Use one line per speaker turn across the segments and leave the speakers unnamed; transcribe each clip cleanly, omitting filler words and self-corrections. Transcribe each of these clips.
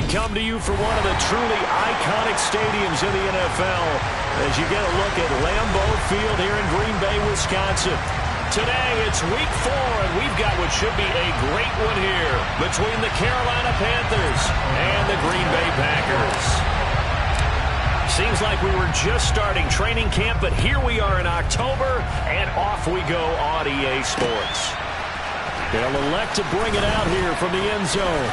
come to you from one of the truly iconic stadiums in the NFL as you get a look at Lambeau Field here in Green Bay, Wisconsin. Today, it's week 4, and we've got what should be a great one here between the Carolina Panthers and the Green Bay Packers. Seems like we were just starting training camp, but here we are in October, and off we go on EA Sports. They'll elect to bring it out here from the end zone.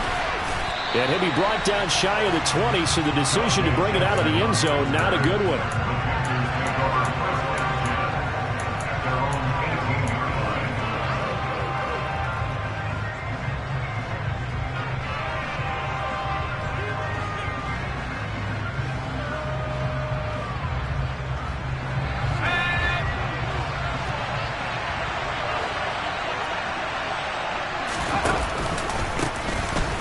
And he'll be brought down shy of the 20, so the decision to bring it out of the end zone, not a good one.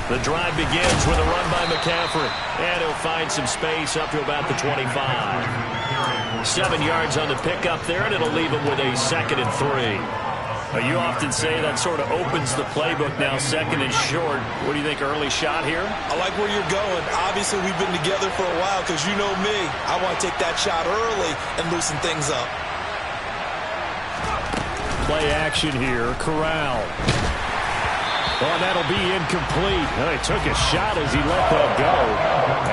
The drive begins with a run by McCaffrey, and he'll find some space up to about the 25. 7 yards on the pickup there, and it'll leave him with a 2nd and 3. You often say that sort of opens the playbook now, 2nd and short. What do you think, early shot here?
I like where you're going. Obviously, we've been together for a while because you know me. I want to take that shot early and loosen things up.
Play action here, Corral. Well, that'll be incomplete. Well, he took a shot as he let that go.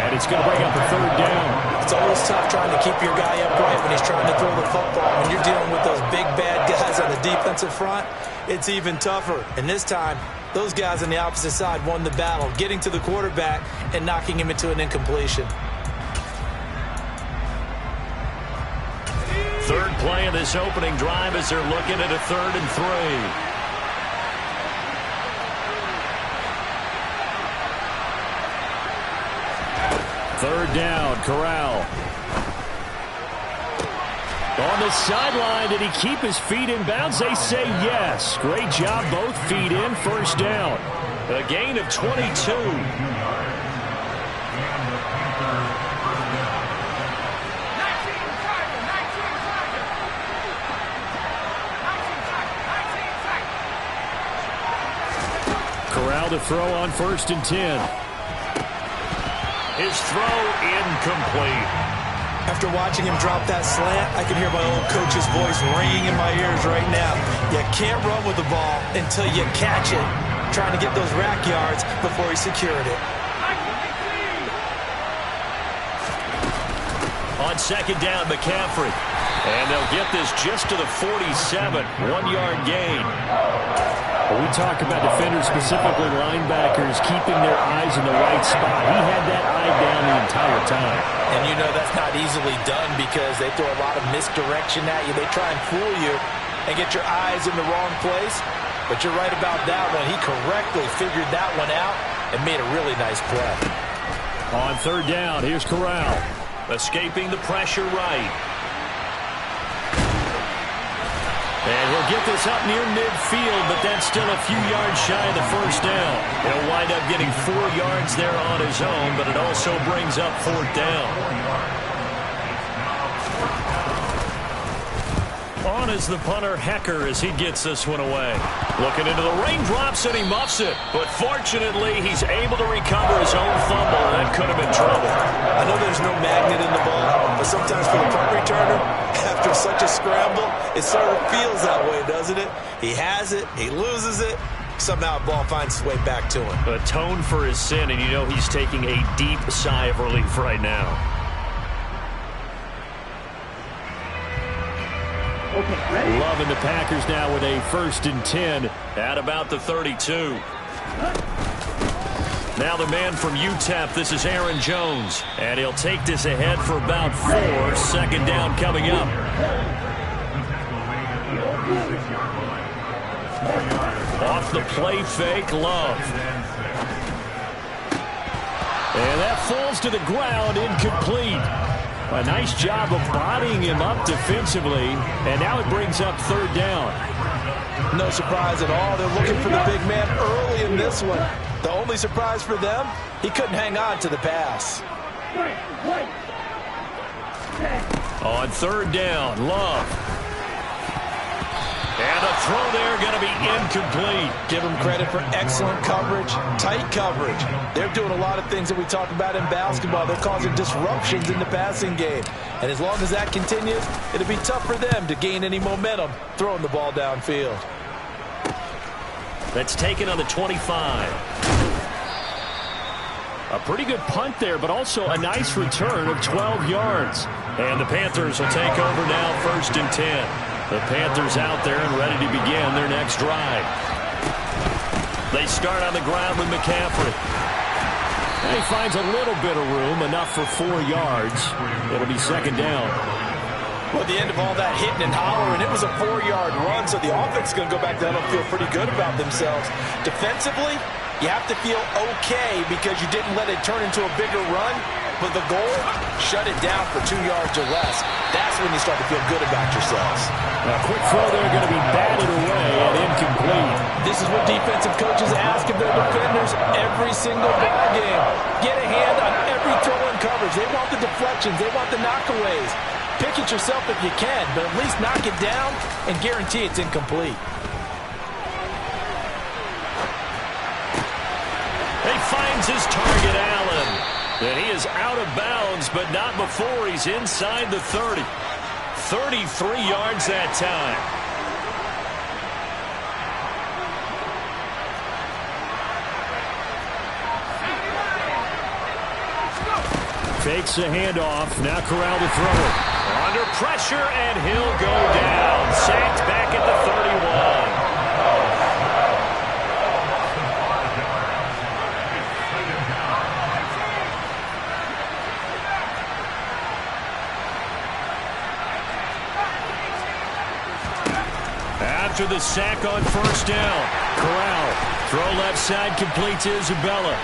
And it's going to bring up a 3rd down.
It's always tough trying to keep your guy upright when he's trying to throw the football. When you're dealing with those big, bad guys on the defensive front, it's even tougher. And this time, those guys on the opposite side won the battle, getting to the quarterback and knocking him into an incompletion.
3rd play of this opening drive as they're looking at a 3rd and 3. 3rd down, Corral. On the sideline, did he keep his feet in bounds? They say yes. Great job, both feet in, 1st down. A gain of 22. Corral to throw on 1st and 10. His throw incomplete.
After watching him drop that slant, I can hear my old coach's voice ringing in my ears right now. You can't run with the ball until you catch it. Trying to get those rack yards before he secured it.
On 2nd down, McCaffrey. And they'll get this just to the 47. 1-yard gain. We talk about defenders, specifically linebackers, keeping their eyes in the right spot. He had that eye down the entire time.
And you know that's not easily done because they throw a lot of misdirection at you. They try and fool you and get your eyes in the wrong place. But you're right about that one. He correctly figured that one out and made a really nice play.
On 3rd down, here's Corral. Escaping the pressure right. And he'll get this up near midfield, but that's still a few yards shy of the 1st down. He'll wind up getting 4 yards there on his own, but it also brings up 4th down. On is the punter, Hecker, as he gets this one away. Looking into the raindrops, and he muffs it. But fortunately, he's able to recover his own fumble, and that could have been trouble.
I know there's no magnet in the ball, but sometimes for the punt returner, after such a scramble, it sort of feels that way, doesn't it? He has it, he loses it, somehow the ball finds its way back to him.
Atone for his sin, and you know he's taking a deep sigh of relief right now. Loving the Packers now with a 1st and 10 at about the 32. Now the man from UTEP, this is Aaron Jones. And he'll take this ahead for about 4. 2nd down coming up. Off the play fake, Love. And that falls to the ground, incomplete. A nice job of bodying him up defensively, and now it brings up 3rd down.
No surprise at all. They're looking for the big man early in this one. The only surprise for them, he couldn't hang on to the pass.
On 3rd down, Love. And a throw there going to be incomplete.
Give them credit for excellent coverage, tight coverage. They're doing a lot of things that we talk about in basketball. They're causing disruptions in the passing game. And as long as that continues, it'll be tough for them to gain any momentum throwing the ball downfield.
That's taken on the 25. A pretty good punt there, but also a nice return of 12 yards. And the Panthers will take over now, 1st and 10. The Panthers out there and ready to begin their next drive. They start on the ground with McCaffrey. And he finds a little bit of room, enough for 4 yards. It'll be 2nd down.
Well, at the end of all that hitting and hollering, it was a 4-yard run, so the offense is going to go back down and feel pretty good about themselves. Defensively, you have to feel okay because you didn't let it turn into a bigger run, but the goal, shut it down for 2 yards or less. That's when you start to feel good about yourselves.
A quick throw there going to be batted away and incomplete.
This is what defensive coaches ask of their defenders every single ball game. Get a hand on every throw in coverage. They want the deflections. They want the knockaways. Pick it yourself if you can, but at least knock it down and guarantee it's incomplete.
He finds his target, Allen. And he is out of bounds, but not before he's inside the 30. 33 yards that time. Fakes the handoff. Now Corral to throw it. Under pressure, and he'll go down. Sacked back at the 31. After the sack on 1st down, Corral, throw left side, complete to Isabella.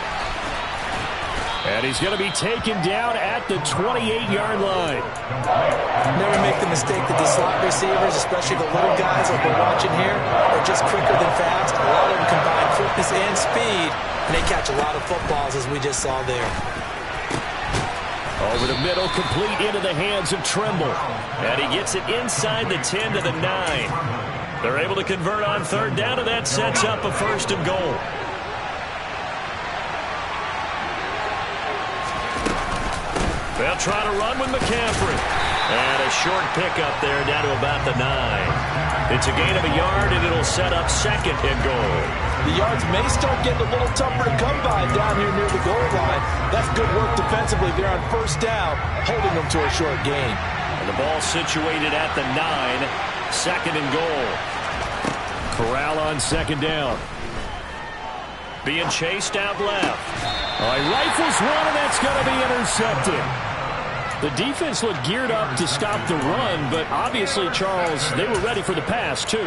And he's going to be taken down at the 28-yard line.
Never make the mistake that the slot receivers, especially the little guys like we're watching here, are just quicker than fast. A lot of them combine quickness and speed, and they catch a lot of footballs, as we just saw there.
Over the middle, complete into the hands of Trimble. And he gets it inside the 10 to the 9. They're able to convert on 3rd down, and that sets up a 1st and goal. They'll try to run with McCaffrey. And a short pickup there down to about the 9. It's a gain of a yard, and it'll set up 2nd and goal.
The yards may start getting a little tougher to come by down here near the goal line. That's good work defensively there on 1st down, holding them to a short gain.
And the ball situated at the 9. 2nd and goal. Corral on 2nd down. Being chased out left. He rifles one, and that's going to be intercepted. The defense looked geared up to stop the run, but obviously, Charles, they were ready for the pass, too.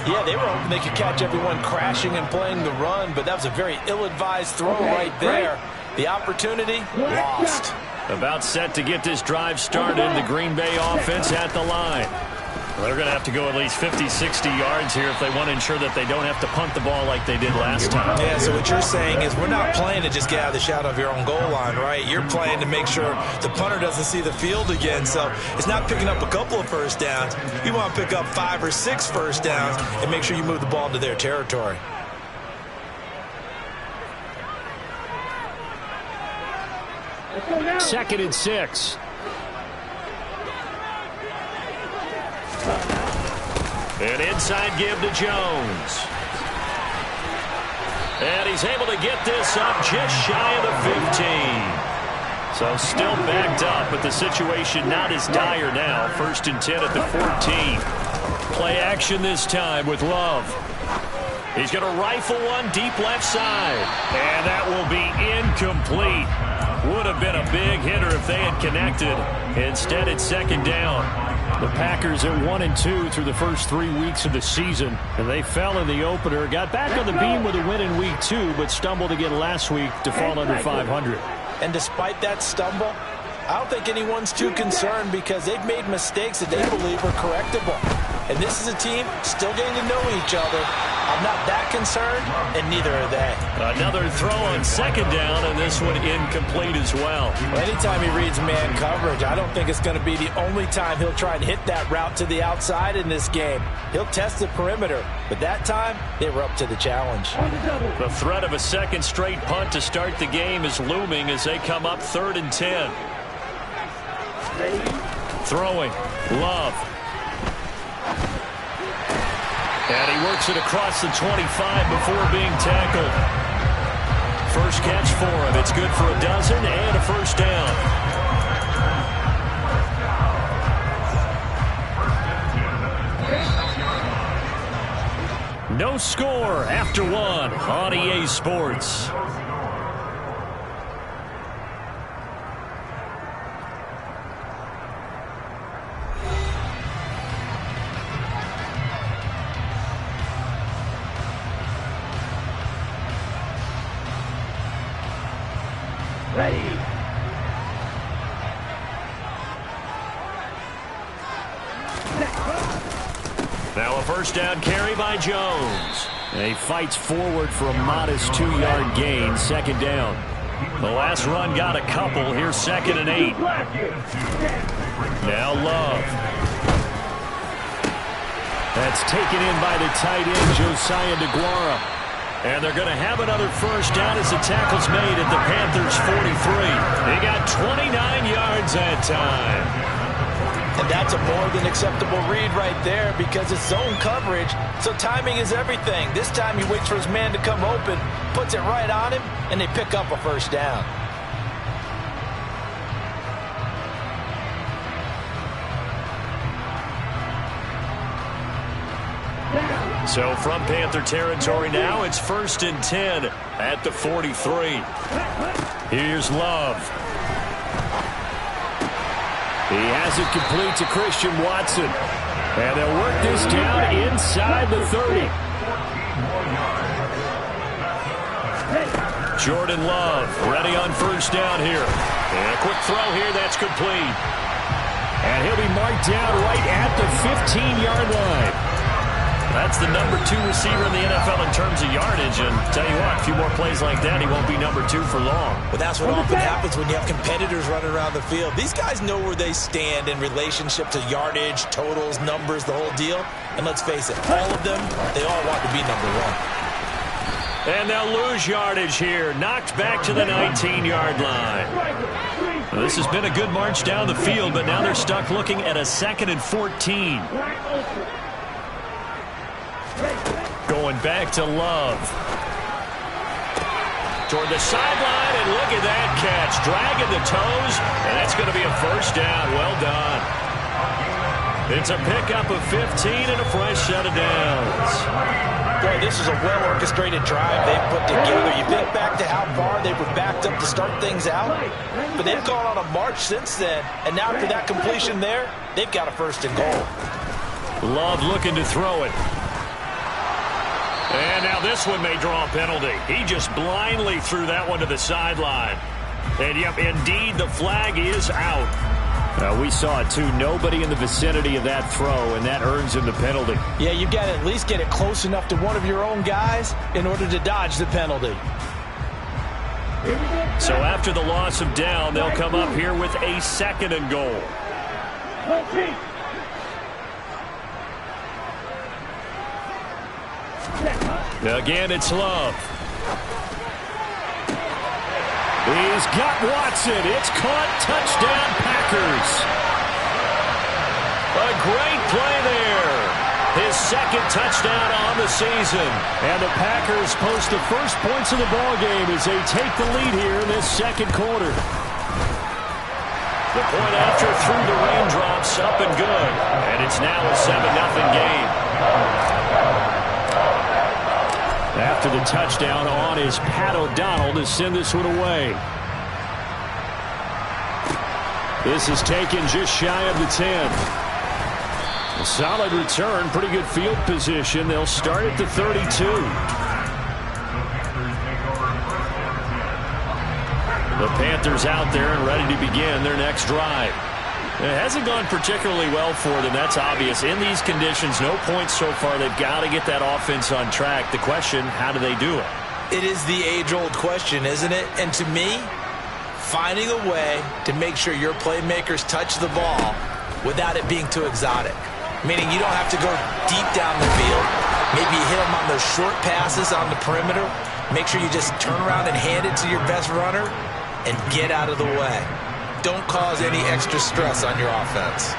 Yeah, they were hoping they could catch everyone crashing and playing the run, but that was a very ill-advised throw right there. The opportunity, lost.
About set to get this drive started, the Green Bay offense at the line. Well, they're going to have to go at least 50, 60 yards here if they want to ensure that they don't have to punt the ball like they did last time.
Yeah, so what you're saying is we're not playing to just get out of the shadow of your own goal line, right? You're playing to make sure the punter doesn't see the field again. So it's not picking up a couple of 1st downs. You want to pick up 5 or 6 1st downs and make sure you move the ball into their territory.
Second and 6. An inside give to Jones. And he's able to get this up just shy of the 15. So still backed up, but the situation not as dire now. 1st and 10 at the 14. Play action this time with Love. He's going to rifle one deep left side. And that will be incomplete. Would have been a big hitter if they had connected. Instead, it's 2nd down. The Packers are 1-2 through the first 3 weeks of the season, and they fell in the opener. Got back on the beam with a win in week 2, but stumbled again last week to fall under 500.
And despite that stumble, I don't think anyone's too concerned because they've made mistakes that they believe are correctable. And this is a team still getting to know each other. I'm not that concerned, and neither are they.
Another throw on second down, and this one incomplete as well.
Anytime he reads man coverage, I don't think it's going to be the only time he'll try and hit that route to the outside in this game. He'll test the perimeter, but that time, they were up to the challenge.
The threat of a second straight punt to start the game is looming as they come up 3rd and 10. Throwing. Love. And he works it across the 25 before being tackled. First catch for him. It's good for a dozen and a first down. No score after one on EA Sports. Now a first down carry by Jones. And he fights forward for a modest 2-yard gain. Second down. The last run got a couple. Here's 2nd and 8. Now Love. That's taken in by the tight end, Josiah DeGuara. And they're going to have another first down as the tackle's made at the Panthers' 43. They got 29 yards that time.
And that's a more than acceptable read right there because it's zone coverage, so timing is everything. This time he waits for his man to come open, puts it right on him, and they pick up a first down.
So from Panther territory now, it's 1st and 10 at the 43. Here's Love. He has it complete to Christian Watson. And they'll work this down inside the 30. Jordan Love ready on first down here. And a quick throw here, that's complete. And he'll be marked down right at the 15-yard line. That's the number 2 receiver in the NFL in terms of yardage. And tell you what, a few more plays like that, he won't be number 2 for long.
Well, that's what often happens when you have competitors running around the field. These guys know where they stand in relationship to yardage, totals, numbers, the whole deal. And let's face it, all of them, they all want to be number 1.
And they'll lose yardage here. Knocked back to the 19-yard line. Well, this has been a good march down the field, but now they're stuck looking at a 2nd and 14. Going back to Love. Toward the sideline, and look at that catch. Dragging the toes, and that's going to be a first down. Well done. It's a pickup of 15 and a fresh set of downs.
Boy, this is a well-orchestrated drive they've put together. You think back to how far they were backed up to start things out, but they've gone on a march since then, and now after that completion there, they've got a 1st and goal.
Love looking to throw it. And now this one may draw a penalty. He just blindly threw that one to the sideline. And, yep, indeed, the flag is out. We saw it, too. Nobody in the vicinity of that throw, and that earns him the penalty.
Yeah, you've got to at least get it close enough to one of your own guys in order to dodge the penalty.
So after the loss of down, they'll come up here with a 2nd and goal. Again, it's Love. He's got Watson. It's caught. Touchdown, Packers. A great play there. His 2nd touchdown on the season. And the Packers post the first points of the ballgame as they take the lead here in this 2nd quarter. The point after through the raindrops, up and good. And it's now a 7-0 game. After the touchdown on is Pat O'Donnell to send this one away. This is taken just shy of the 10. A solid return, pretty good field position. They'll start at the 32. The Panthers out there and ready to begin their next drive. It hasn't gone particularly well for them. That's obvious. In these conditions, no points so far. They've got to get that offense on track. The question, how do they do it?
It is the age-old question, isn't it? And to me, finding a way to make sure your playmakers touch the ball without it being too exotic. Meaning you don't have to go deep down the field. Maybe you hit them on those short passes on the perimeter. Make sure you just turn around and hand it to your best runner and get out of the way. Don't cause any extra stress on your offense.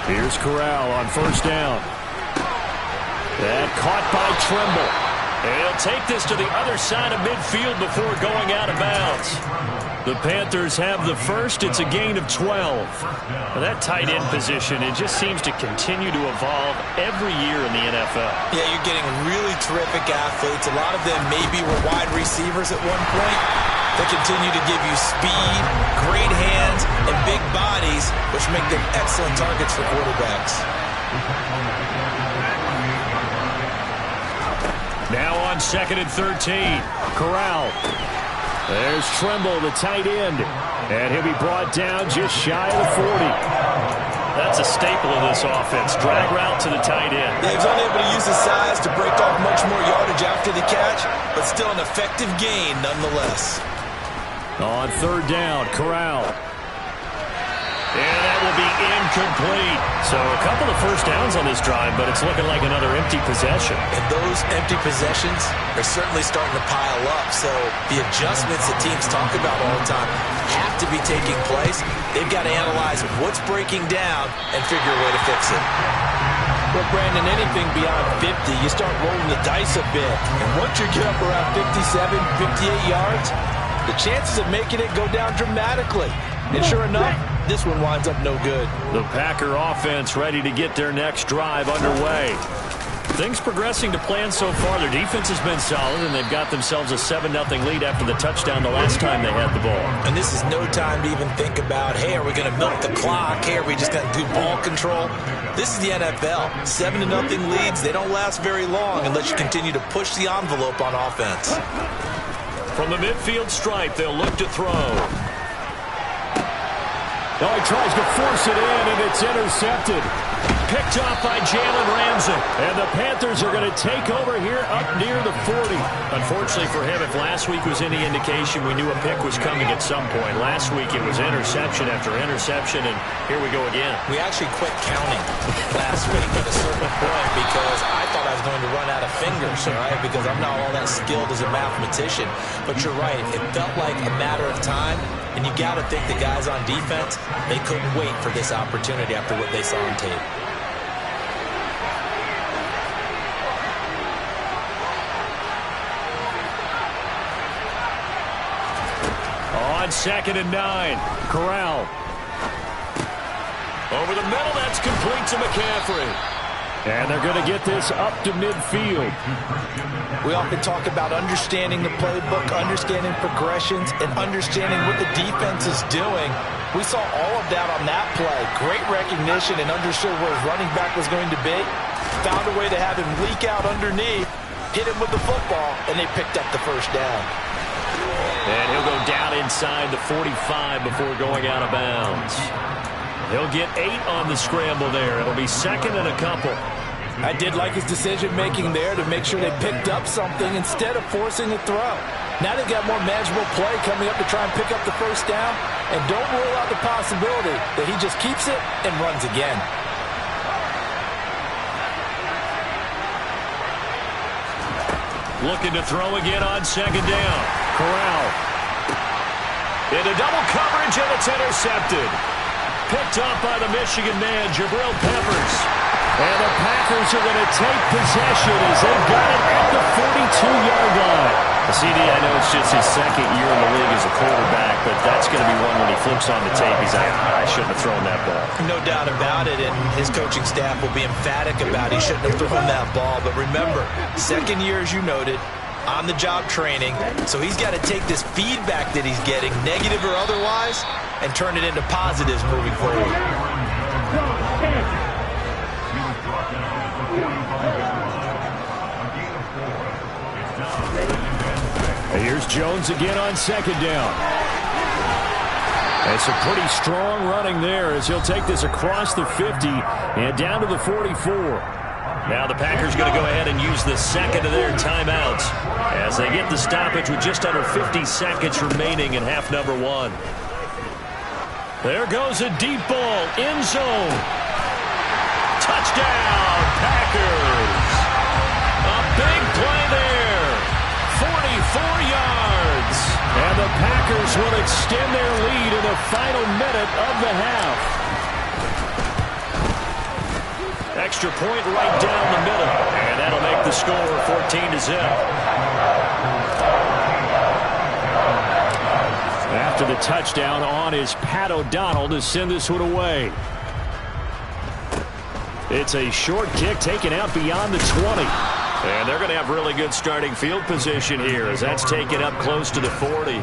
Here's Corral on first down. And caught by Trimble. And he'll take this to the other side of midfield before going out of bounds. The Panthers have the first. It's a gain of 12. Now that tight end position, it just seems to continue to evolve every year in the NFL.
Yeah, you're getting really terrific athletes. A lot of them maybe were wide receivers at one point. They continue to give you speed, great hands, and big bodies, which make them excellent targets for quarterbacks.
Now on 2nd and 13. Corral. There's Trimble, the tight end. And he'll be brought down just shy of the 40. That's a staple of this offense. Drag route to the tight end.
Yeah, he's only able to use his size to break off much more yardage after the catch, but still an effective gain nonetheless.
On 3rd down, Corral. And that will be incomplete. So a couple of first downs on this drive, but it's looking like another empty possession.
And those empty possessions are certainly starting to pile up. So the adjustments that teams talk about all the time have to be taking place. They've got to analyze what's breaking down and figure a way to fix it.
Well, Brandon, anything beyond 50, you start rolling the dice a bit. And once you get up around 57, 58 yards, the chances of making it go down dramatically. And sure enough, this one winds up no good.
The Packer offense ready to get their next drive underway. Things progressing to plan so far. Their defense has been solid, and they've got themselves a 7-0 lead after the touchdown the last time they had the ball.
And this is no time to even think about, hey, are we going to milk the clock? Hey, are we just going to do ball control? This is the NFL. 7-0 leads, they don't last very long unless you continue to push the envelope on offense.
From the midfield stripe, they'll look to throw. Oh, he tries to force it in, and it's intercepted. Picked off by Jalen Ramsey. And the Panthers are going to take over here up near the 40. Unfortunately for him, if last week was any indication, we knew a pick was coming at some point. Last week it was interception after interception, and here we go again.
We actually quit counting last week at a certain point because I thought I was going to run out of fingers, all right, because I'm not all that skilled as a mathematician. But you're right. It felt like a matter of time, and you got to think the guys on defense, they couldn't wait for this opportunity after what they saw on tape.
On 2nd and 9, Corral. Over the middle, that's complete to McCaffrey. And they're going to get this up to midfield.
We often talk about understanding the playbook, understanding progressions, and understanding what the defense is doing. We saw all of that on that play. Great recognition and understood where his running back was going to be. Found a way to have him leak out underneath, hit him with the football, and they picked up the first down.
And he'll go down inside the 45 before going out of bounds. He'll get 8 on the scramble there. It'll be 2nd and a couple.
I did like his decision-making there to make sure they picked up something instead of forcing a throw. Now they've got more manageable play coming up to try and pick up the first down. And don't rule out the possibility that he just keeps it and runs again.
Looking to throw again on 2nd down. Corral. Into double coverage, and it's intercepted. Picked up by the Michigan man, Jabril Peppers. And the Packers are going to take possession as they've got it at the 42-yard line. CD, I know it's just his 2nd year in the league as a quarterback, but that's going to be one when he flips on the tape. He's like, I shouldn't have thrown that ball.
No doubt about it, and his coaching staff will be emphatic about he shouldn't have thrown that ball. But remember, 2nd year, as you noted, on-the-job training, so he's got to take this feedback that he's getting, negative or otherwise, and turn it into positives moving forward.
Here's Jones again on second down. It's a pretty strong running there as he'll take this across the 50 and down to the 44. Now the Packers going to go ahead and use the second of their timeouts as they get the stoppage with just under 50 seconds remaining in half number one. There goes a deep ball, end zone. Touchdown, Packers. A big play there, 44 yards. And the Packers will extend their lead in the final minute of the half. Extra point right down the middle, and that'll make the score 14-0. After the touchdown on is Pat O'Donnell to send this one away. It's a short kick taken out beyond the 20. And they're going to have really good starting field position here as that's taken up close to the 40.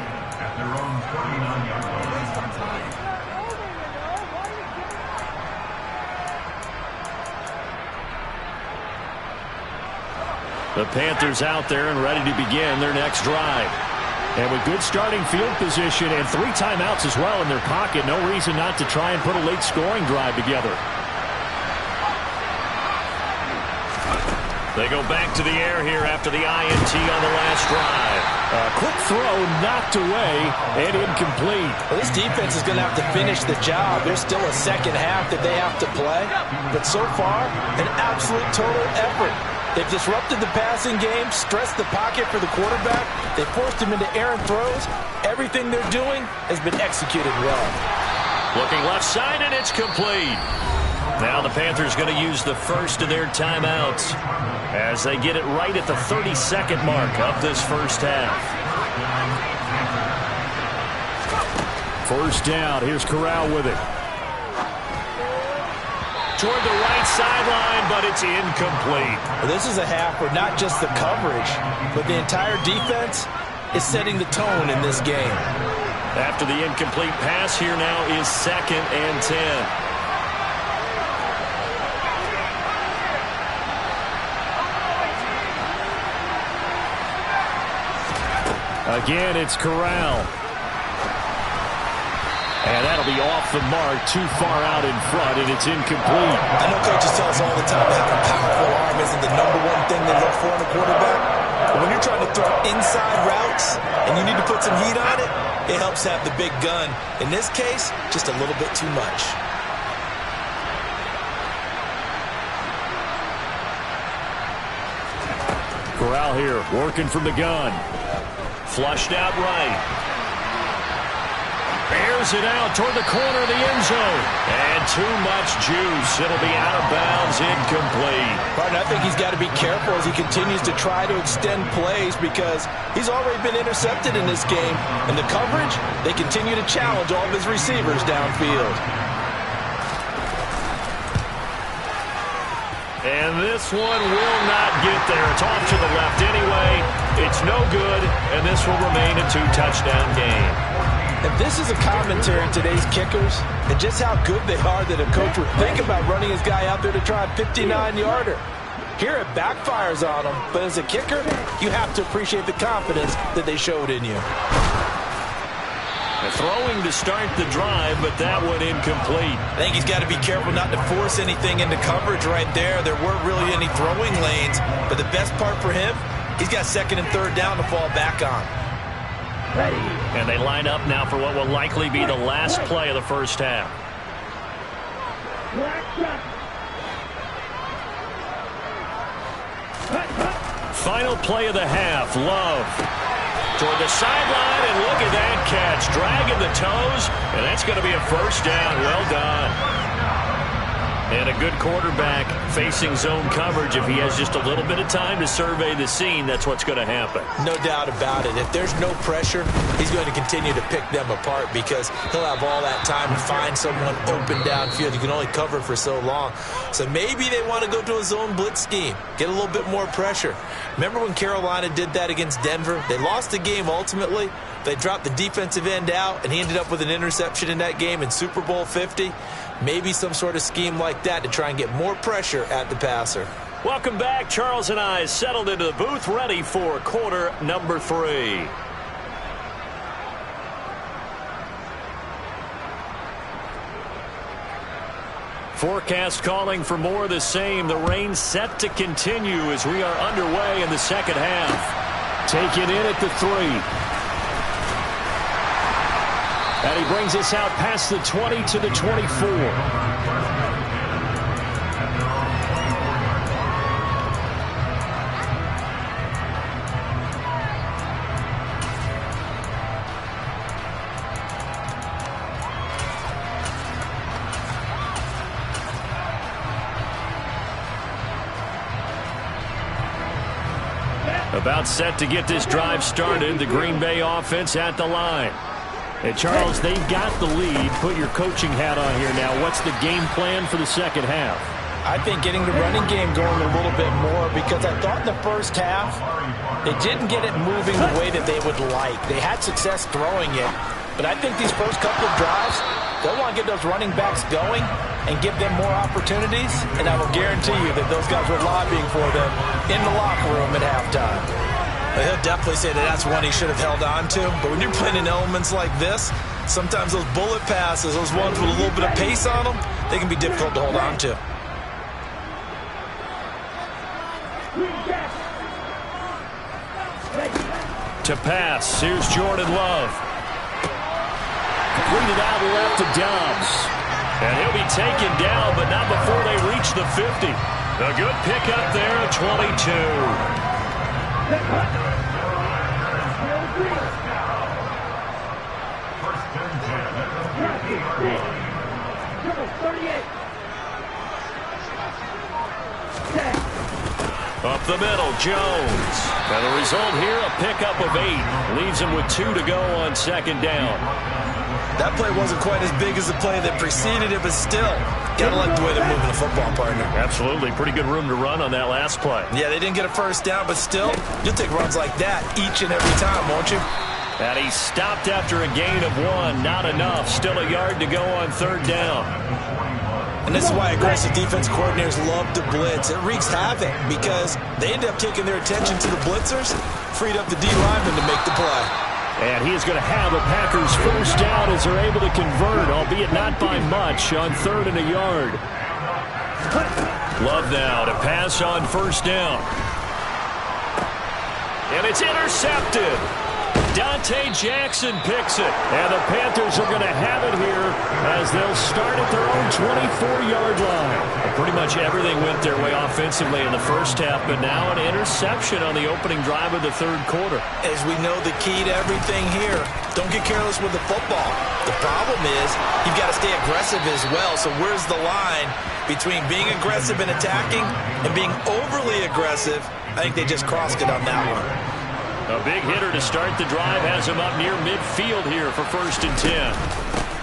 The Panthers out there and ready to begin their next drive. And with good starting field position and 3 timeouts as well in their pocket, no reason not to try and put a late scoring drive together. They go back to the air here after the INT on the last drive. A quick throw knocked away and incomplete.
Well, this defense is going to have to finish the job. There's still a second half that they have to play. But so far, an absolute total effort. They've disrupted the passing game, stressed the pocket for the quarterback. They forced him into errant throws. Everything they're doing has been executed well.
Looking left side, and it's complete. Now the Panthers going to use the first of their timeouts as they get it right at the 32nd mark of this first half. First down. Here's Corral with it. Toward the right sideline, but it's incomplete.
Well, this is a half where not just the coverage, but the entire defense is setting the tone in this game.
After the incomplete pass, here now is 2nd and 10. Again, it's Corral. And that'll be off the mark, too far out in front, and it's incomplete.
I know coaches tell us all the time that having a powerful arm isn't the #1 thing they look for in a quarterback. But when you're trying to throw inside routes and you need to put some heat on it, it helps have the big gun. In this case, just a little bit too much.
Corral here, working from the gun. Flushed out right. Airs it out toward the corner of the end zone. And too much juice. It'll be out of bounds, incomplete.
Martin, I think he's got to be careful as he continues to try to extend plays because he's already been intercepted in this game. And the coverage, they continue to challenge all of his receivers downfield.
And this one will not get there. It's off to the left anyway. It's no good, and this will remain a 2-touchdown game.
And this is a commentary on today's kickers and just how good they are that a coach would think about running his guy out there to try a 59-yarder. Here it backfires on him, but as a kicker, you have to appreciate the confidence that they showed in you.
Throwing to start the drive, but that one incomplete.
I think he's got to be careful not to force anything into coverage right there. There weren't really any throwing lanes, but the best part for him, he's got 2nd and 3rd down to fall back on.
Ready. And they line up now for what will likely be the last play of the first half. Final play of the half, Love. Toward the sideline, and look at that catch. Dragging the toes, and that's going to be a first down. Well done. And a good quarterback facing zone coverage. If he has just a little bit of time to survey the scene, that's what's going to happen.
No doubt about it. If there's no pressure, he's going to continue to pick them apart because he'll have all that time to find someone open downfield. You can only cover for so long. So maybe they want to go to a zone blitz scheme, get a little bit more pressure. Remember when Carolina did that against Denver? They lost the game ultimately. They dropped the defensive end out, and he ended up with an interception in that game in Super Bowl 50. Maybe some sort of scheme like that to try and get more pressure at the passer.
Welcome back. Charles and I settled into the booth, ready for quarter number 3. Forecast calling for more of the same. The rain set to continue as we are underway in the second half. Taken in at the 3. And he brings us out past the 20 to the 24. About set to get this drive started. The Green Bay offense at the line. And Charles, they've got the lead. Put your coaching hat on here now. What's the game plan for the second half?
I think getting the running game going a little bit more, because I thought in the first half they didn't get it moving the way that they would like. They had success throwing it, but I think these first couple of drives, they'll want to get those running backs going and give them more opportunities, and I will guarantee you that those guys were lobbying for them in the locker room at halftime.
He'll definitely say that that's one he should have held on to, but when you're playing in elements like this, sometimes those bullet passes, those ones with a little bit of pace on them, they can be difficult to hold on to.
To pass, here's Jordan Love. Completed out left to Dobbs. And he'll be taken down, but not before they reach the 50. A good pickup there at 22. Up the middle, Jones. And the result here, a pickup of 8. Leaves him with 2 to go on second down.
That play wasn't quite as big as the play that preceded it, but still, gotta like the way they're moving the football, partner.
Absolutely. Pretty good room to run on that last play.
Yeah, they didn't get a first down, but still, you'll take runs like that each and every time, won't you?
And he stopped after a gain of 1. Not enough. Still a yard to go on third down.
And this is why aggressive defense coordinators love to blitz. It wreaks havoc because they end up taking their attention to the blitzers, freed up the D lineman to make the play.
And he is going to have a Packers first down as they're able to convert, albeit not by much, on 3rd and a yard. Love now to pass on first down. And it's intercepted. Dante Jackson picks it. And the Panthers are going to have it here as they'll start at their own 24-yard line. Pretty much everything went their way offensively in the first half, but now an interception on the opening drive of the third quarter.
As we know, the key to everything here, don't get careless with the football. The problem is you've got to stay aggressive as well. So where's the line between being aggressive and attacking and being overly aggressive? I think they just crossed it on that one.
A big hitter to start the drive has him up near midfield here for 1st and 10.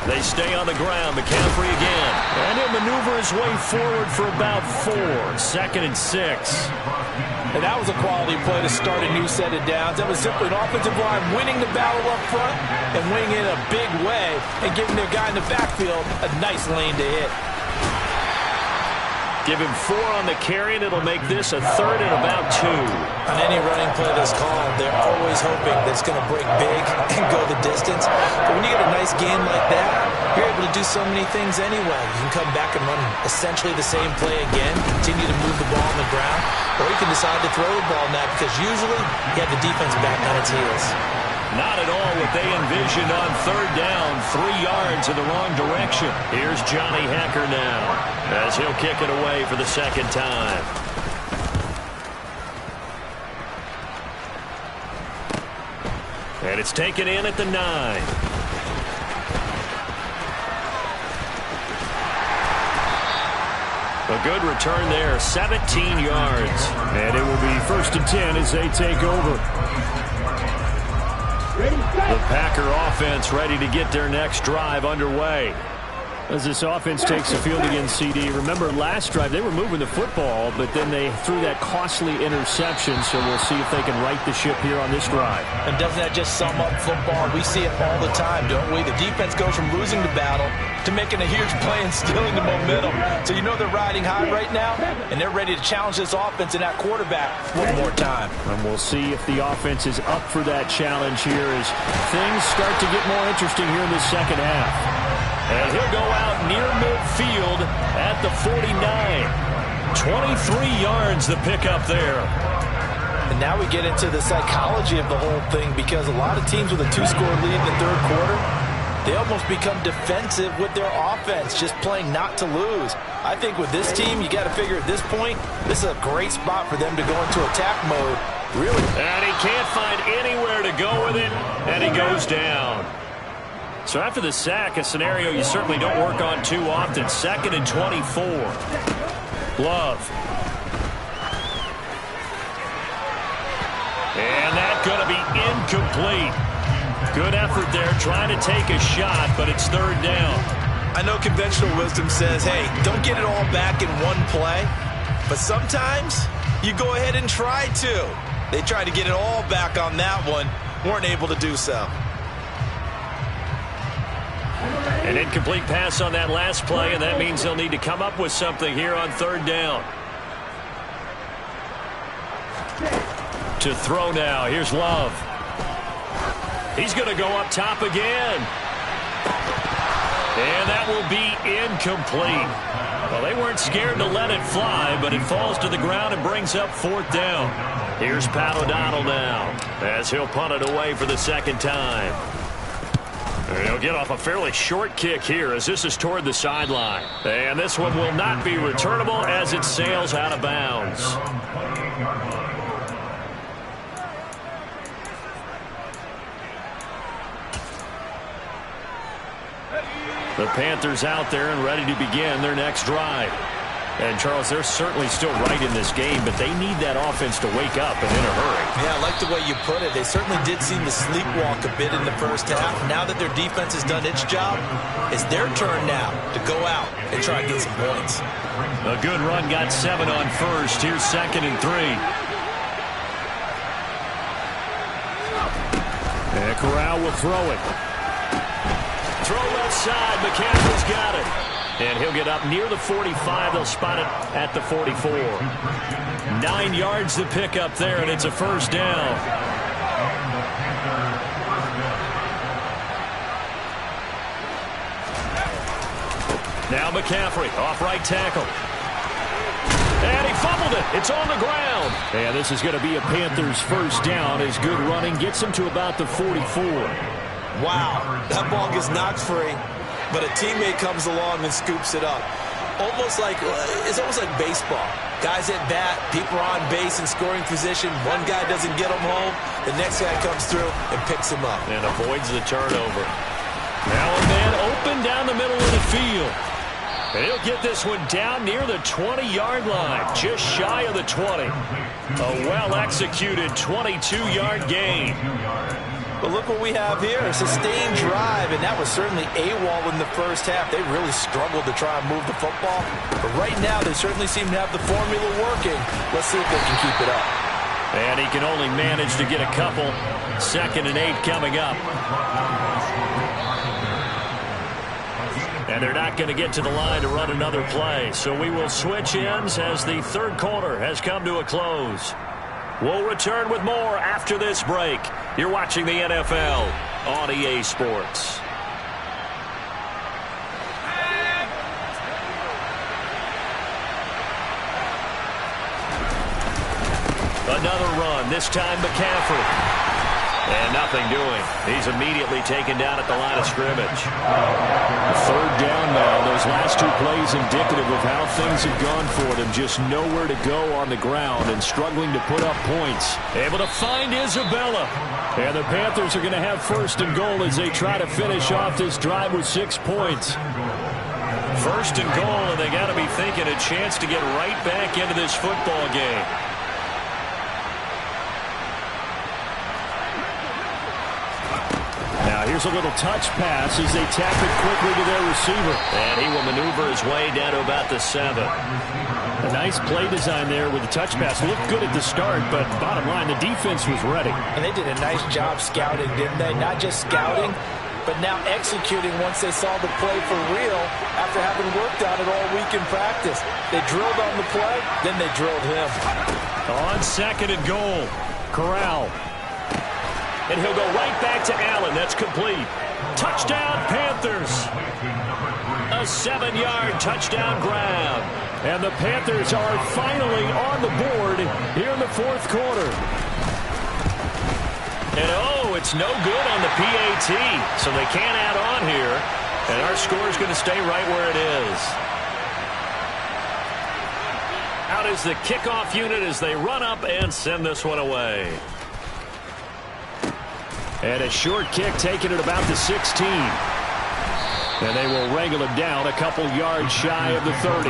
They stay on the ground. McCaffrey again. And he'll maneuver his way forward for about 4. 2nd and 6.
And that was a quality play to start a new set of downs. That was simply an offensive line winning the battle up front and winning in a big way and giving their guy in the backfield a nice lane to hit.
Give him 4 on the carry, and it'll make this a 3rd and about 2.
On any running play that's called, they're always hoping that it's going to break big and go the distance. But when you get a nice game like that, you're able to do so many things anyway. You can come back and run essentially the same play again, continue to move the ball on the ground, or you can decide to throw the ball now because usually you have the defense back on its heels.
Not at all what they envisioned on third down. 3 yards in the wrong direction. Here's Johnny Hecker now as he'll kick it away for the second time. And it's taken in at the 9. A good return there, 17 yards. And it will be 1st and 10 as they take over. The Packer offense ready to get their next drive underway. As this offense takes the field against CD, remember last drive they were moving the football, but then they threw that costly interception, so we'll see if they can right the ship here on this drive.
And doesn't that just sum up football? We see it all the time, don't we? The defense goes from losing the battle to making a huge play and stealing the momentum. So you know they're riding high right now, and they're ready to challenge this offense and that quarterback one more time.
And we'll see if the offense is up for that challenge here as things start to get more interesting here in the second half. And he'll go out near midfield at the 49. 23 yards the pickup there.
And now we get into the psychology of the whole thing, because a lot of teams with a 2-score lead in the third quarter, they almost become defensive with their offense, just playing not to lose. I think with this team, you got to figure at this point, this is a great spot for them to go into attack mode. Really.
And he can't find anywhere to go with it, and he goes down. So after the sack, a scenario you certainly don't work on too often. 2nd and 24. Love. And that's going to be incomplete. Good effort there, trying to take a shot, but it's 3rd down.
I know conventional wisdom says, hey, don't get it all back in one play. But sometimes you go ahead and try to. They tried to get it all back on that one. Weren't able to do so.
An incomplete pass on that last play, and that means they'll need to come up with something here on 3rd down. To throw now. Here's Love. He's going to go up top again. And that will be incomplete. Well, they weren't scared to let it fly, but it falls to the ground and brings up 4th down. Here's Pat O'Donnell now as he'll punt it away for the 2nd time. And he'll get off a fairly short kick here as this is toward the sideline. And this one will not be returnable as it sails out of bounds. The Panthers out there and ready to begin their next drive. And, Charles, they're certainly still right in this game, but they need that offense to wake up and in a hurry.
Yeah, I like the way you put it. They certainly did seem to sleepwalk a bit in the first half. Now that their defense has done its job, it's their turn now to go out and try and get some points.
A good run got 7 on first. Here's 2nd and 3. And Corral will throw it. Throw left side. McCaffrey's got it. And he'll get up near the 45. They'll spot it at the 44. 9 yards to pick up there, and it's a 1st down. Now McCaffrey off right tackle. And he fumbled it. It's on the ground. And this is going to be a Panthers 1st down as good running gets him to about the 44.
Wow, that ball gets knocked free, but a teammate comes along and scoops it up. It's almost like baseball. Guys at bat, people are on base in scoring position. One guy doesn't get them home. The next guy comes through and picks him up.
And avoids the turnover. Now a man open down the middle of the field. And he'll get this one down near the 20-yard line, just shy of the 20. A well-executed 22-yard gain.
But look what we have here, a sustained drive, and that was certainly AWOL in the first half. They really struggled to try and move the football. But right now, they certainly seem to have the formula working. Let's see if they can keep it up.
And he can only manage to get a couple. 2nd and 8 coming up. And they're not going to get to the line to run another play. So we will switch ends as the 3rd quarter has come to a close. We'll return with more after this break. You're watching the NFL on EA Sports. Another run, this time McCaffrey. And nothing doing. He's immediately taken down at the line of scrimmage. 3rd down now. Those last 2 plays indicative of how things have gone for them. Just nowhere to go on the ground and struggling to put up points. Able to find Isabella. And the Panthers are going to have 1st and goal as they try to finish off this drive with 6 points. 1st and goal, and they got to be thinking a chance to get right back into this football game. Now Now here's a little touch pass as they tap it quickly to their receiver. And he will maneuver his way down to about the 7. A nice play design there with the touch pass. Looked good at the start, but bottom line, the defense was ready.
And they did a nice job scouting, didn't they? Not just scouting, but now executing once they saw the play for real after having worked on it all week in practice. They drilled on the play, then they drilled him.
On 2nd and goal, Corral. And he'll go right back to Allen. That's complete. Touchdown, Panthers. A 7-yard touchdown grab. And the Panthers are finally on the board here in the 4th quarter. And oh, it's no good on the PAT. So they can't add on here. And our score is going to stay right where it is. Out is the kickoff unit as they run up and send this one away. And a short kick taken at about the 16. And they will wrangle him down a couple yards shy of the 30.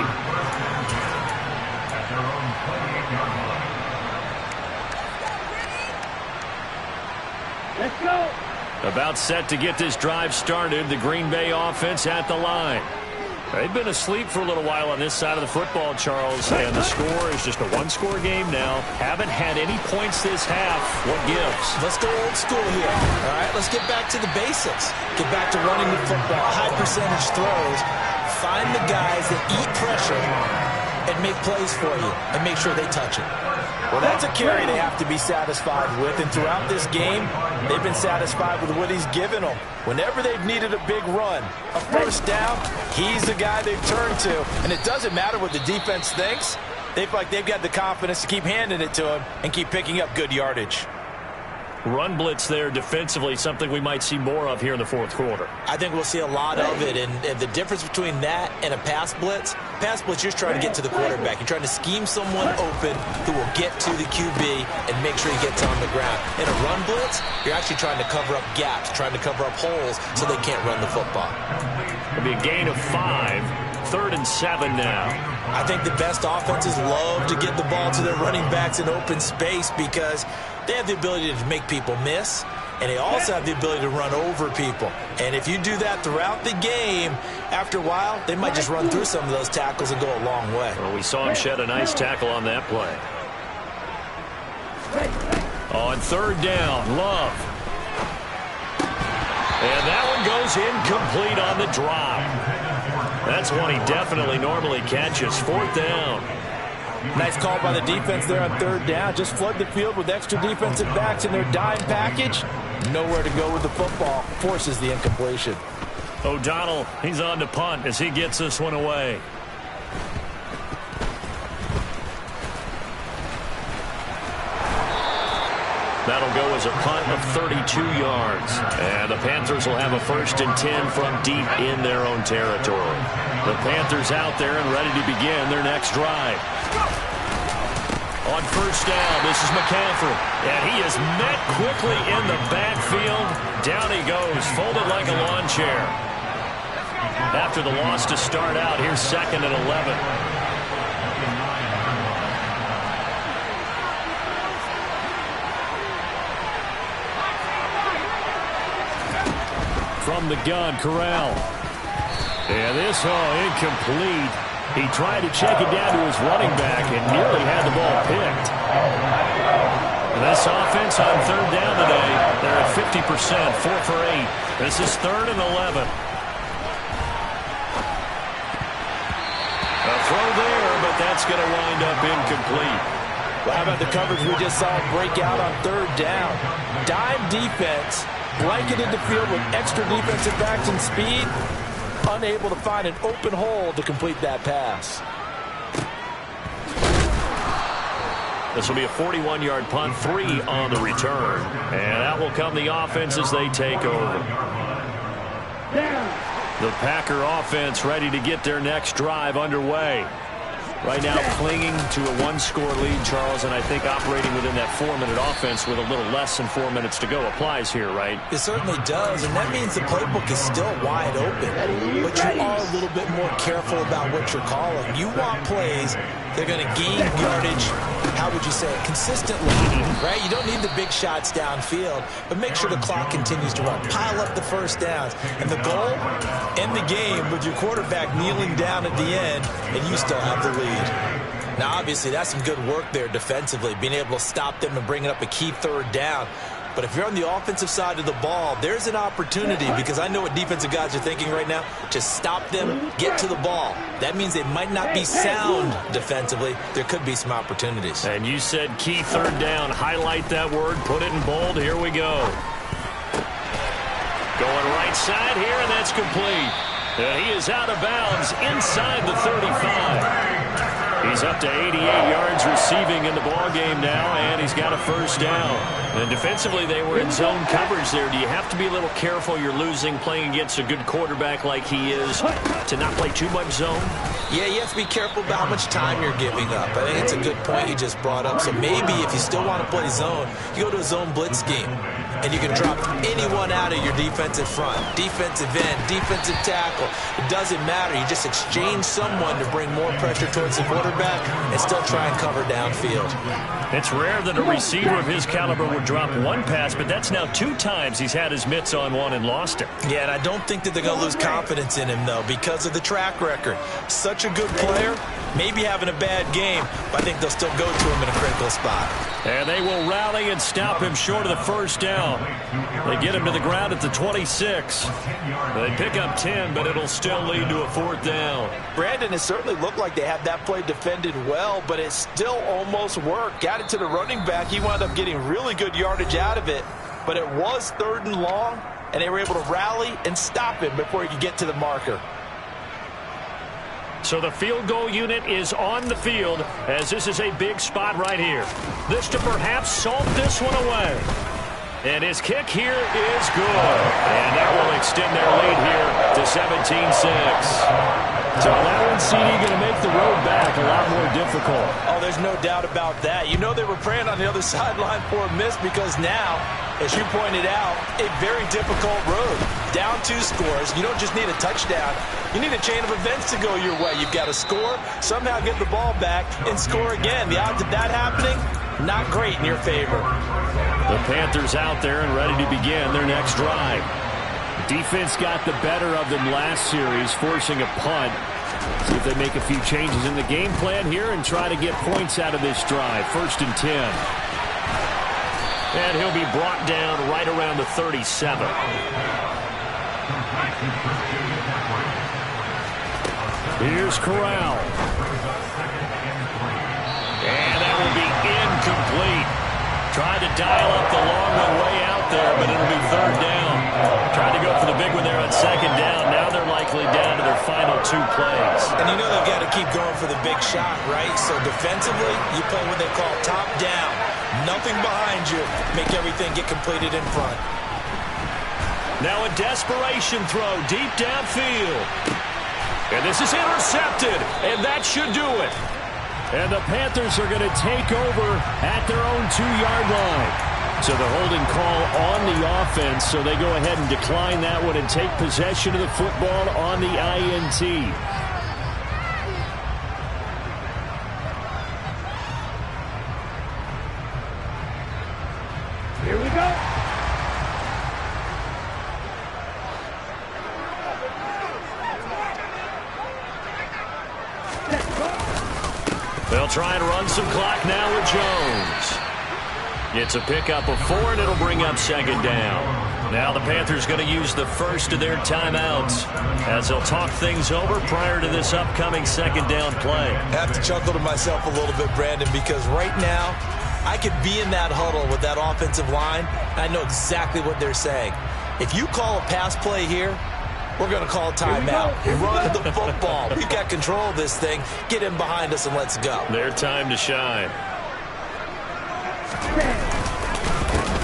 Let's go.
About set to get this drive started. The Green Bay offense at the line. They've been asleep for a little while on this side of the football, Charles, and the score is just a one-score game now. Haven't had any points this half. What gives?
Let's go old school here. All right, let's get back to the basics. Get back to running the football, high percentage throws. Find the guys that eat pressure and make plays for you and make sure they touch it.
Well, that's a carry they have to be satisfied with, and throughout this game, they've been satisfied with what he's given them. Whenever they've needed a big run, a first down, he's the guy they've turned to. And it doesn't matter what the defense thinks. They feel like they've got the confidence to keep handing it to him and keep picking up good yardage.
Run blitz there defensively, something we might see more of here in the 4th quarter.
I think we'll see a lot of it, and the difference between that and a pass blitz, you're just trying to get to the quarterback. You're trying to scheme someone open who will get to the QB and make sure he gets on the ground. In a run blitz, you're actually trying to cover up gaps, trying to cover up holes so they can't run the football.
It'll be a gain of 5, 3rd and 7 now.
I think the best offenses love to get the ball to their running backs in open space because they have the ability to make people miss, and they also have the ability to run over people. And if you do that throughout the game, after a while, they might just run through some of those tackles and go a long way.
Well, we saw him shed a nice tackle on that play. On 3rd down, Love. And that one goes incomplete on the drop. That's one he definitely normally catches. 4th down.
Nice call by the defense there on 3rd down. Just flood the field with extra defensive backs in their dime package. Nowhere to go with the football. Forces the incompletion.
O'Donnell, he's on to punt as he gets this one away. That'll go as a punt of 32 yards. And the Panthers will have a 1st and 10 from deep in their own territory. The Panthers out there and ready to begin their next drive. On 1st down, this is McCaffrey. And he is met quickly in the backfield. Down he goes, folded like a lawn chair. After the loss to start out, here's 2nd and 11. From the gun, Corral. And this, incomplete. He tried to check it down to his running back and nearly had the ball picked. And this offense on 3rd down today, they're at 50%, 4 for 8. This is 3rd and 11. A throw there, but that's going to wind up incomplete.
Well, how about the coverage we just saw break out on 3rd down? Dime defense, blanketed the field with extra defensive backs and speed, unable to find an open hole to complete that pass.
This will be a 41-yard punt, 3 on the return. And out will come the offense as they take over. The Packer offense ready to get their next drive underway. Right now clinging to a 1-score lead, Charles, and I think operating within that 4-minute offense with a little less than 4 minutes to go applies here, right?
It certainly does, and that means the playbook is still wide open. But you are a little bit more careful about what you're calling. You want plays that are going to gain yardage, how would you say it, consistently, right? You don't need the big shots downfield, but make sure the clock continues to run. Pile up the first downs. And the goal, end the game with your quarterback kneeling down at the end, and you still have the lead. Now, obviously, that's some good work there defensively, being able to stop them and bringing up a key third down. But if you're on the offensive side of the ball, there's an opportunity, because I know what defensive guys are thinking right now. Just stop them, get to the ball. That means they might not be sound defensively. There could be some opportunities.
And you said key third down. Highlight that word, put it in bold. Here we go. Going right side here, and that's complete. He is out of bounds inside the 35. He's up to 88 yards receiving in the ballgame now, and he's got a first down. And defensively, they were in zone coverage there. Do you have to be a little careful? You're losing, playing against a good quarterback like he is, to not play too much zone?
Yeah, you have to be careful about how much time you're giving up. I think it's a good point you just brought up. So maybe if you still want to play zone, you go to a zone blitz scheme. And you can drop anyone out of your defensive front, defensive end, defensive tackle. It doesn't matter. You just exchange someone to bring more pressure towards the quarterback and still try and cover downfield.
It's rare that a receiver of his caliber would drop one pass, but that's now 2 times he's had his mitts on one and lost it.
Yeah, and I don't think that they're going to lose confidence in him, though, because of the track record. Such a good player, maybe having a bad game, but I think they'll still go to him in a critical spot.
And they will rally and stop him short of the first down. They get him to the ground at the 26. They pick up 10, but it'll still lead to a 4th down.
Brandon, it certainly looked like they had that play defended well, but it still almost worked. Got it to the running back. He wound up getting really good yardage out of it, but it was 3rd and long, and they were able to rally and stop him before he could get to the marker.
So the field goal unit is on the field, as this is a big spot right here. This to perhaps salt this one away. And his kick here is good. And that will extend their lead here to 17-6. So that one, CD, going to make the road back a lot more difficult.
Oh, there's no doubt about that. You know they were praying on the other sideline for a miss, because now, as you pointed out, a very difficult road. Down 2 scores. You don't just need a touchdown. You need a chain of events to go your way. You've got to score, somehow get the ball back, and score again. The odds of that happening, not great in your favor.
The Panthers out there and ready to begin their next drive. Defense got the better of them last series, forcing a punt. See if they make a few changes in the game plan here and try to get points out of this drive. 1st and 10. And he'll be brought down right around the 37. Here's Corral. And that will be incomplete. Tried to dial up the long one way out there, but it'll be 3rd down. Tried to go for the big one there on 2nd down. Now they're likely down to their final 2 plays.
And you know they've got to keep going for the big shot, right? So defensively, you play what they call top down. Nothing behind you. Make everything get completed in front.
Now a desperation throw deep downfield. And this is intercepted, and that should do it. And the Panthers are going to take over at their own 2-yard line. So the holding call on the offense, so they go ahead and decline that one and take possession of the football on the INT.
Here we go.
They'll try and run some clock now with Jones. It's a pickup of 4, and it'll bring up 2nd down. Now the Panthers going to use the first of their timeouts as they'll talk things over prior to this upcoming 2nd down play.
I have to chuckle to myself a little bit, Brandon, because right now I could be in that huddle with that offensive line, and I know exactly what they're saying. If you call a pass play here, we're going to call timeout. Run the football. We've got control of this thing. Get in behind us and let's go.
Their time to shine.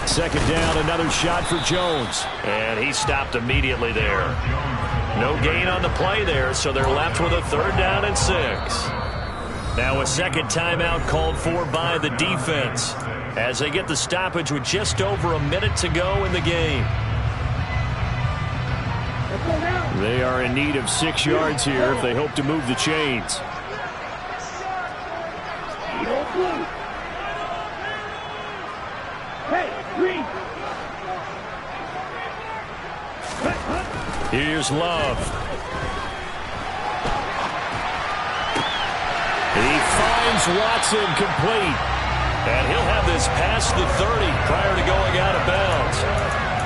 2nd down, another shot for Jones. And he stopped immediately there. No gain on the play there, so they're left with a 3rd down and 6. Now a 2nd timeout called for by the defense as they get the stoppage with just over a minute to go in the game. They are in need of 6 yards here if they hope to move the chains. Here's Love. He finds Watson complete. And he'll have this past the 30 prior to going out of bounds.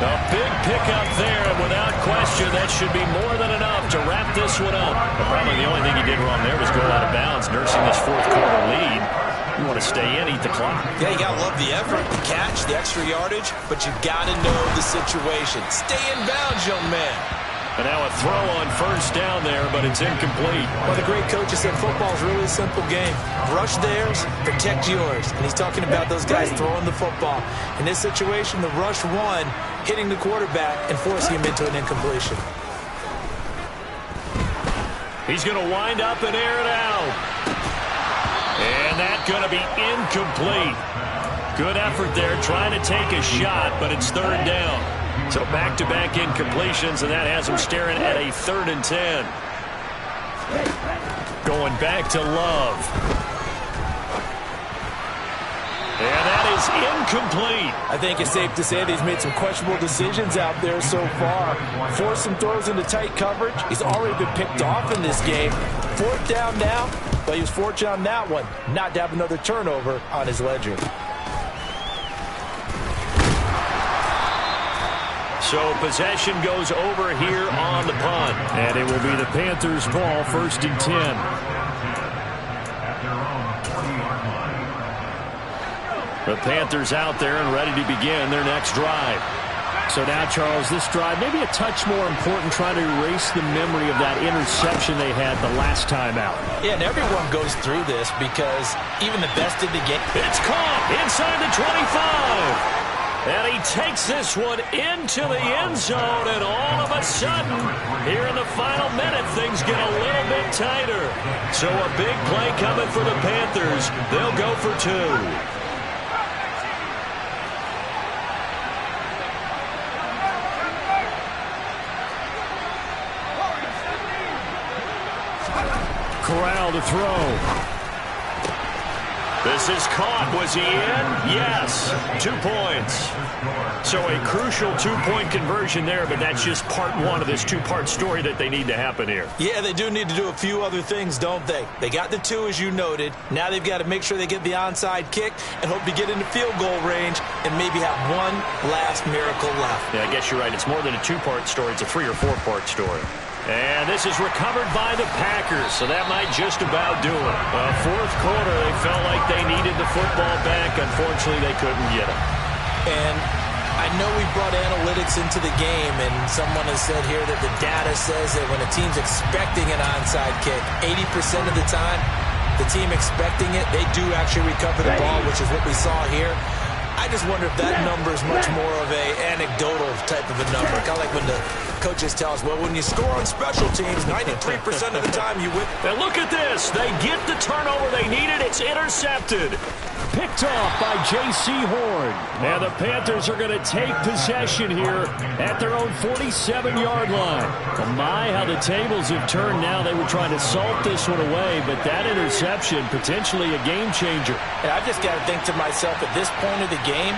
A big pickup there, and without question, that should be more than enough to wrap this one up. But probably the only thing he did wrong there was go out of bounds, nursing this fourth quarter lead. You want to stay in, eat the clock.
Yeah, you got to love the effort, the catch, the extra yardage, but you got to know the situation. Stay in bounds, young man.
And now a throw on first down there, but it's incomplete.
Well, the great coach has said football is really a simple game. Rush theirs, protect yours. And he's talking about those guys throwing the football. In this situation, the rush one, hitting the quarterback and forcing him into an incompletion.
He's going to wind up and air it out. And that's going to be incomplete. Good effort there, trying to take a shot, but it's third down. So back-to-back incompletions, and that has him staring at a 3rd and 10. Going back to Love. And that is incomplete.
I think it's safe to say that he's made some questionable decisions out there so far. Forced some throws into tight coverage. He's already been picked off in this game. 4th down now, but he was fortunate on that one, not to have another turnover on his ledger.
So possession goes over here on the punt. And it will be the Panthers' ball, 1st and 10. The Panthers out there and ready to begin their next drive. So now, Charles, this drive maybe a touch more important, trying to erase the memory of that interception they had the last time out.
Yeah, and everyone goes through this because even the best in the game.
It's caught inside the 25. And he takes this one into the end zone, and all of a sudden, here in the final minute, things get a little bit tighter. So a big play coming for the Panthers. They'll go for 2. Corral to throw. This is caught. Was he in? Yes. 2 points. So a crucial 2-point conversion there, but that's just part one of this 2-part story that they need to happen here.
Yeah, they do need to do a few other things, don't they? They got the 2, as you noted. Now they've got to make sure they get the onside kick and hope to get into field goal range and maybe have one last miracle left.
Yeah, I guess you're right. It's more than a 2-part story. It's a 3- or 4-part story. And this is recovered by the Packers, so that might just about do it. Fourth quarter, they felt like they needed the football back. Unfortunately, they couldn't get it.
And I know we brought analytics into the game, and someone has said here that the data says that when a team's expecting an onside kick, 80% of the time, the team expecting it, they do actually recover the ball, which is what we saw here. I just wonder if that number is much more of a anecdotal type of a number. Kind of like when the coaches tell us, well, when you score on special teams, 93% of the time you win.
And look at this. They get the turnover they needed. It's intercepted. Picked off by J.C. Horn. And the Panthers are going to take possession here at their own 47-yard line. Oh my, how the tables have turned now. They were trying to salt this one away, but that interception, potentially a game changer.
And I've just got to think to myself, at this point of the game,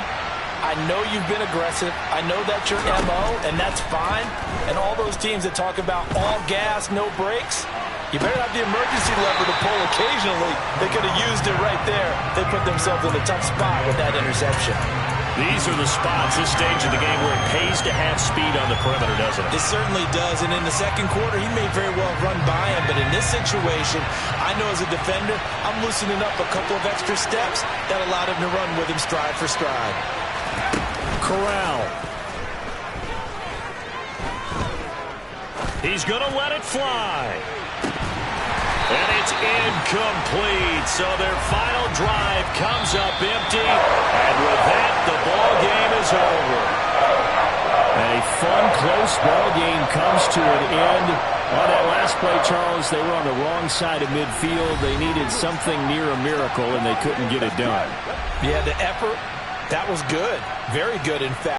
I know you've been aggressive. I know that's your MO, and that's fine. And all those teams that talk about all gas, no brakes, you better have the emergency lever to pull occasionally. They could have used it right there. They put themselves in a tough spot with that interception.
These are the spots, this stage of the game, where it pays to have speed on the perimeter, doesn't it?
It certainly does, and in the second quarter, he may very well run by him, but in this situation, I know as a defender, I'm loosening up a couple of extra steps that allowed him to run with him stride for stride.
Corral. He's going to let it fly. And it's incomplete. So their final drive comes up empty. And with that, the ball game is over. A fun, close ball game comes to an end. On that last play, Charles, they were on the wrong side of midfield. They needed something near a miracle, and they couldn't get it done.
Yeah, the effort, that was good. Very good, in fact.